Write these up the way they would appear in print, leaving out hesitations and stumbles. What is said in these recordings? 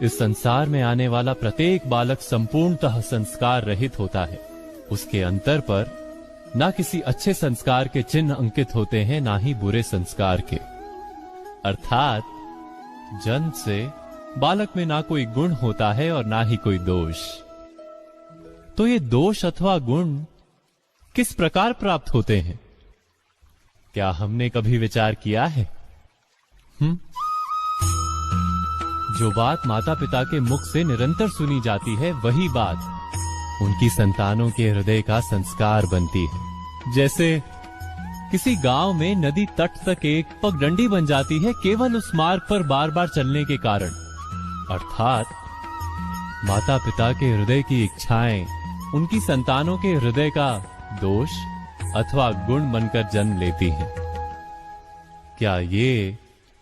इस संसार में आने वाला प्रत्येक बालक संपूर्णतः संस्कार रहित होता है। उसके अंतर पर ना किसी अच्छे संस्कार के चिन्ह अंकित होते हैं, ना ही बुरे संस्कार के। अर्थात जन्म से बालक में ना कोई गुण होता है और ना ही कोई दोष। तो ये दोष अथवा गुण किस प्रकार प्राप्त होते हैं, क्या हमने कभी विचार किया है? जो बात माता पिता के मुख से निरंतर सुनी जाती है, वही बात उनकी संतानों के हृदय का संस्कार बनती है। जैसे किसी गांव में नदी तट तक एक पगडंडी बन जाती है केवल उस मार्ग पर बार बार चलने के कारण। अर्थात माता पिता के हृदय की इच्छाएं उनकी संतानों के हृदय का दोष अथवा गुण बनकर जन्म लेती हैं। क्या ये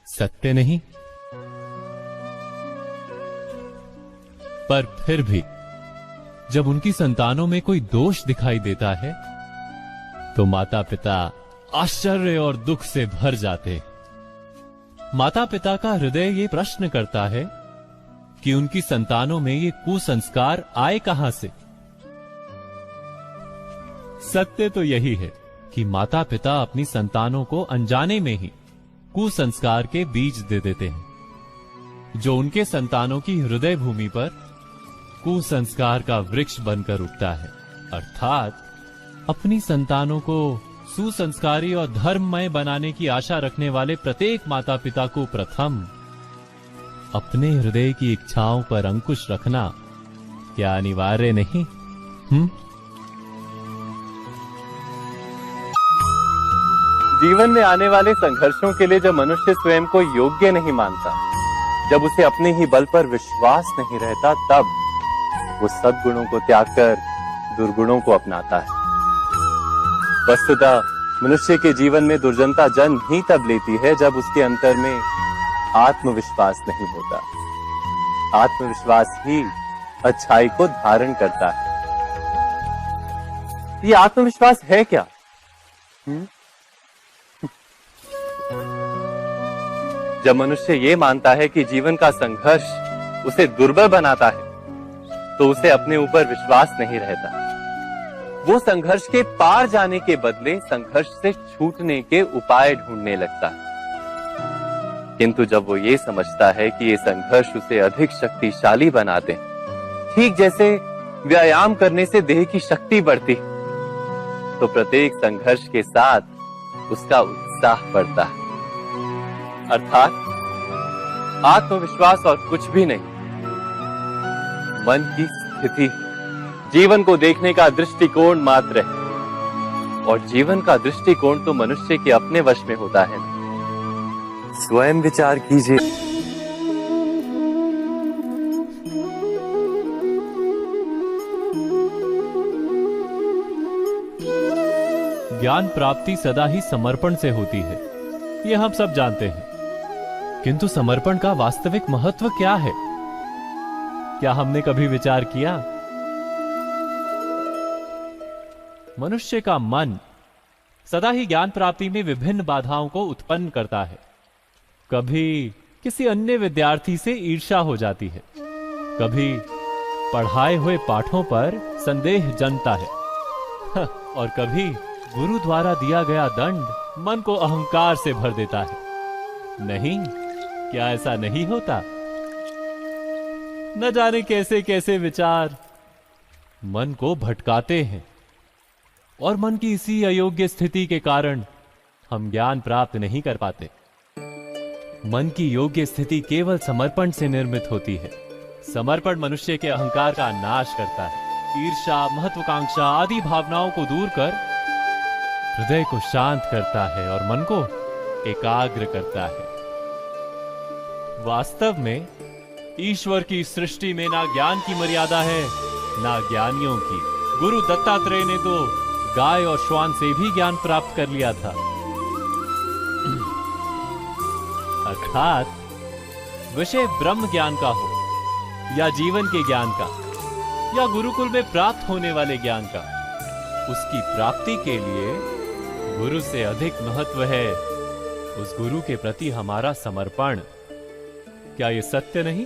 सत्य नहीं? पर फिर भी जब उनकी संतानों में कोई दोष दिखाई देता है तो माता पिता आश्चर्य और दुख से भर जाते हैं। माता पिता का हृदय ये प्रश्न करता है कि उनकी संतानों में ये कुसंस्कार आए कहां से। सत्य तो यही है कि माता पिता अपनी संतानों को अनजाने में ही कुसंस्कार के बीज दे देते हैं, जो उनके संतानों की हृदय भूमि पर कुसंस्कार का वृक्ष बनकर उगता है। अर्थात अपनी संतानों को सुसंस्कारी और धर्ममय बनाने की आशा रखने वाले प्रत्येक माता पिता को प्रथम अपने हृदय की इच्छाओं पर अंकुश रखना क्या अनिवार्य नहीं? जीवन में आने वाले संघर्षों के लिए जब मनुष्य स्वयं को योग्य नहीं मानता, जब उसे अपने ही बल पर विश्वास नहीं रहता, तब वो सद्गुणों को त्याग कर दुर्गुणों को अपनाता है। वस्तुतः मनुष्य के जीवन में दुर्जनता जन्म ही तब लेती है जब उसके अंतर में आत्मविश्वास नहीं होता। आत्मविश्वास ही अच्छाई को धारण करता है। ये आत्मविश्वास है क्या? जब मनुष्य ये मानता है कि जीवन का संघर्ष उसे दुर्बल बनाता है, तो उसे अपने ऊपर विश्वास नहीं रहता। वो संघर्ष के पार जाने के बदले संघर्ष से छूटने के उपाय ढूंढने लगता है। किंतु जब वो ये समझता है कि ये संघर्ष उसे अधिक शक्तिशाली बनाते हैं, ठीक जैसे व्यायाम करने से देह की शक्ति बढ़ती, तो प्रत्येक संघर्ष के साथ उसका उत्साह बढ़ता है। अर्थात आत्मविश्वास और कुछ भी नहीं, मन की स्थिति, जीवन को देखने का दृष्टिकोण मात्र है। और जीवन का दृष्टिकोण तो मनुष्य के अपने वश में होता है। स्वयं विचार कीजिए। ज्ञान प्राप्ति सदा ही समर्पण से होती है, ये हम सब जानते हैं। किंतु समर्पण का वास्तविक महत्व क्या है? क्या हमने कभी विचार किया? मनुष्य का मन सदा ही ज्ञान प्राप्ति में विभिन्न बाधाओं को उत्पन्न करता है। कभी किसी अन्य विद्यार्थी से ईर्ष्या हो जाती है, कभी पढ़ाए हुए पाठों पर संदेह जन्मता है और कभी गुरु द्वारा दिया गया दंड मन को अहंकार से भर देता है। नहीं, क्या ऐसा नहीं होता? न जाने कैसे कैसे विचार मन को भटकाते हैं और मन की इसी अयोग्य स्थिति के कारण हम ज्ञान प्राप्त नहीं कर पाते। मन की योग्य स्थिति केवल समर्पण से निर्मित होती है। समर्पण मनुष्य के अहंकार का नाश करता है। ईर्ष्या, महत्वाकांक्षा आदि भावनाओं को दूर कर हृदय को शांत करता है और मन को एकाग्र करता है। वास्तव में ईश्वर की सृष्टि में ना ज्ञान की मर्यादा है, ना ज्ञानियों की। गुरु दत्तात्रेय ने तो गाय और श्वान से भी ज्ञान प्राप्त कर लिया था। अर्थात विषय ब्रह्म ज्ञान का हो या जीवन के ज्ञान का या गुरुकुल में प्राप्त होने वाले ज्ञान का, उसकी प्राप्ति के लिए गुरु से अधिक महत्व है उस गुरु के प्रति हमारा समर्पण। क्या यह सत्य नहीं?